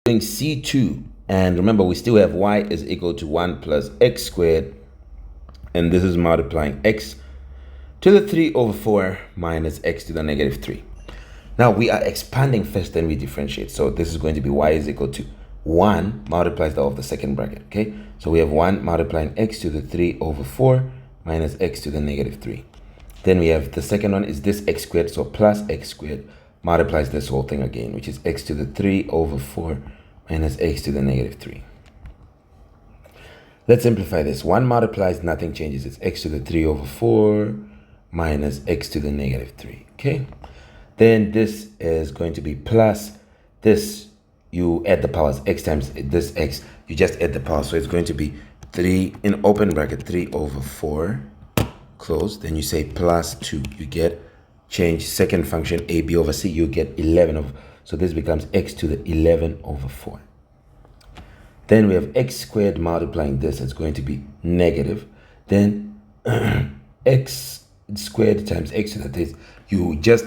doing C2, and remember we still have y is equal to 1 plus x squared, and this is multiplying x to the 3 over 4 minus x to the negative 3. Now we are expanding first, then we differentiate. So this is going to be y is equal to 1 multiplies the of the second bracket. Okay, so we have 1 multiplying x to the 3 over 4 minus x to the negative 3. Then we have the second one is this x squared, so plus x squared multiplies this whole thing again, which is x to the 3 over 4 minus x to the negative 3. Let's simplify this. 1 multiplies, nothing changes. It's x to the 3 over 4 minus x to the negative 3. Okay, then this is going to be plus this. You add the powers, x times this x, you just add the power. So it's going to be 3 in open bracket 3 over 4 close, then you say plus 2, you get change second function a b over c, you get 11 over, so this becomes x to the 11 over 4. Then we have x squared multiplying this, it's going to be negative, then x squared times x to the 3, you just